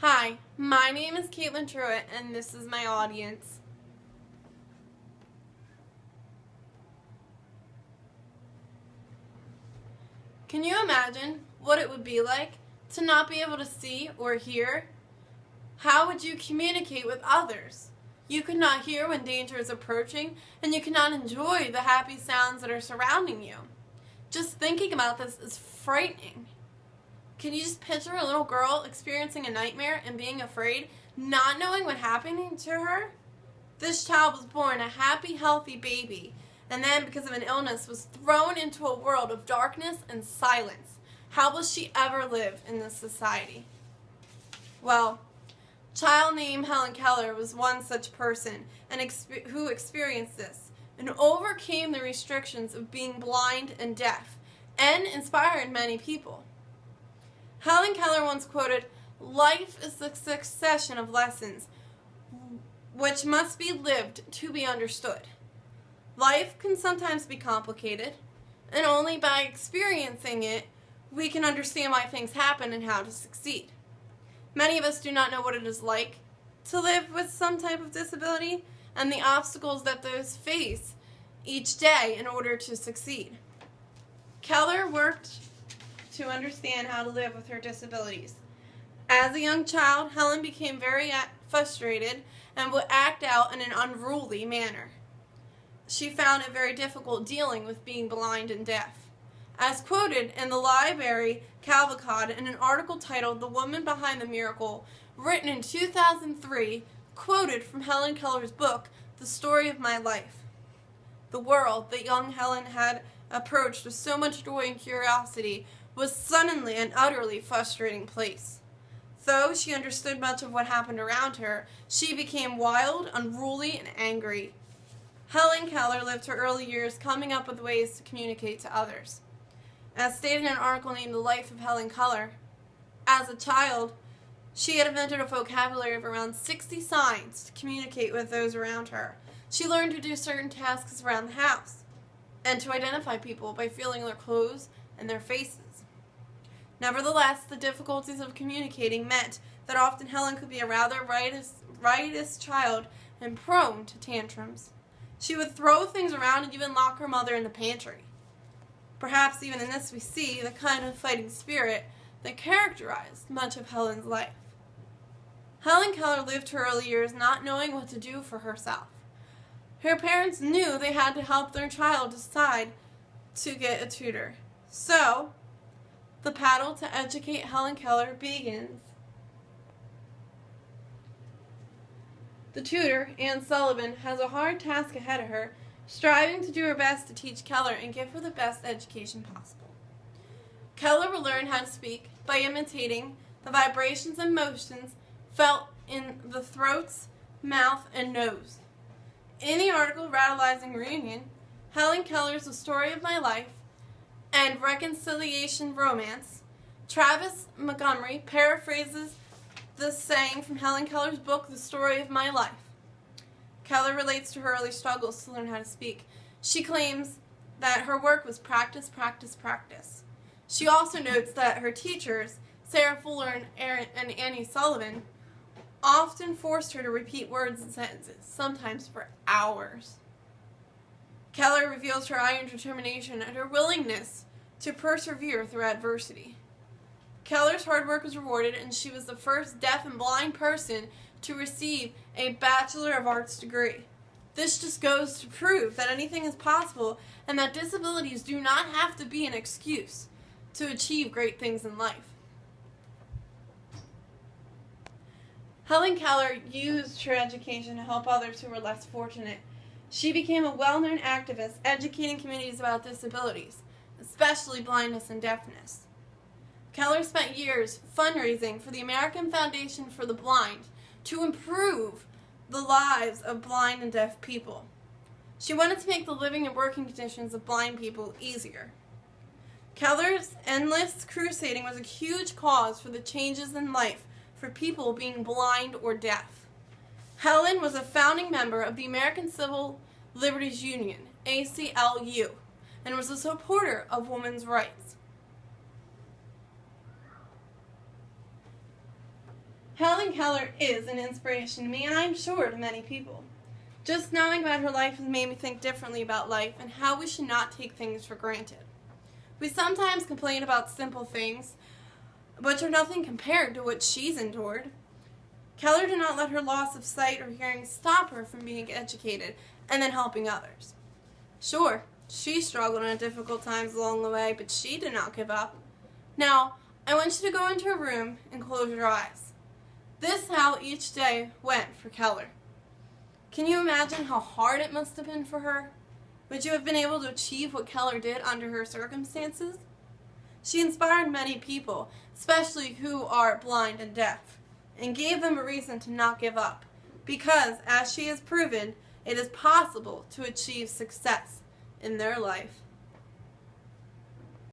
Hi, my name is Katlyn Truitt, and this is my audience. Can you imagine what it would be like to not be able to see or hear? How would you communicate with others? You could not hear when danger is approaching, and you cannot enjoy the happy sounds that are surrounding you. Just thinking about this is frightening. Can you just picture a little girl experiencing a nightmare and being afraid, not knowing what happened to her? This child was born a happy, healthy baby, and then because of an illness was thrown into a world of darkness and silence. How will she ever live in this society? Well, a child named Helen Keller was one such person who experienced this and overcame the restrictions of being blind and deaf and inspired many people. Helen Keller once quoted, "Life is a succession of lessons which must be lived to be understood." Life can sometimes be complicated, and only by experiencing it we can understand why things happen and how to succeed. Many of us do not know what it is like to live with some type of disability and the obstacles that those face each day in order to succeed. Keller worked to understand how to live with her disabilities. As a young child, Helen became very frustrated and would act out in an unruly manner. She found it very difficult dealing with being blind and deaf. As quoted in the Library Cavalcade in an article titled "The Woman Behind the Miracle," written in 2003, quoted from Helen Keller's book, "The Story of My Life." The world that young Helen had approached with so much joy and curiosity was suddenly an utterly frustrating place. Though she understood much of what happened around her, she became wild, unruly, and angry. Helen Keller lived her early years coming up with ways to communicate to others. As stated in an article named "The Life of Helen Keller," as a child, she had invented a vocabulary of around 60 signs to communicate with those around her. She learned to do certain tasks around the house and to identify people by feeling their clothes and their faces. Nevertheless, the difficulties of communicating meant that often Helen could be a rather riotous child and prone to tantrums. She would throw things around and even lock her mother in the pantry. Perhaps even in this we see the kind of fighting spirit that characterized much of Helen's life. Helen Keller lived her early years not knowing what to do for herself. Her parents knew they had to help their child decide to get a tutor. So, the battle to educate Helen Keller begins. The tutor, Anne Sullivan, has a hard task ahead of her, striving to do her best to teach Keller and give her the best education possible. Keller will learn how to speak by imitating the vibrations and motions felt in the throats, mouth, and nose. In the article Rattleizing Reunion, Helen Keller's The Story of My Life and Reconciliation Romance, Travis Montgomery paraphrases the saying from Helen Keller's book, The Story of My Life. Keller relates to her early struggles to learn how to speak. She claims that her work was practice, practice, practice. She also notes that her teachers, Sarah Fuller and Annie Sullivan, often forced her to repeat words and sentences, sometimes for hours. Keller reveals her iron determination and her willingness to persevere through adversity. Keller's hard work was rewarded, and she was the first deaf and blind person to receive a Bachelor of Arts degree. This just goes to prove that anything is possible and that disabilities do not have to be an excuse to achieve great things in life. Helen Keller used her education to help others who were less fortunate. She became a well-known activist educating communities about disabilities, especially blindness and deafness. Keller spent years fundraising for the American Foundation for the Blind to improve the lives of blind and deaf people. She wanted to make the living and working conditions of blind people easier. Keller's endless crusading was a huge cause for the changes in life for people being blind or deaf. Helen was a founding member of the American Civil Liberties Union, ACLU, and was a supporter of women's rights. Helen Keller is an inspiration to me, and I'm sure to many people. Just knowing about her life has made me think differently about life and how we should not take things for granted. We sometimes complain about simple things, which are nothing compared to what she's endured. Keller did not let her loss of sight or hearing stop her from being educated and then helping others. Sure, she struggled in difficult times along the way, but she did not give up. Now, I want you to go into a room and close your eyes. This is how each day went for Keller. Can you imagine how hard it must have been for her? Would you have been able to achieve what Keller did under her circumstances? She inspired many people, especially who are blind and deaf, and gave them a reason to not give up, because, as she has proven, it is possible to achieve success in their life.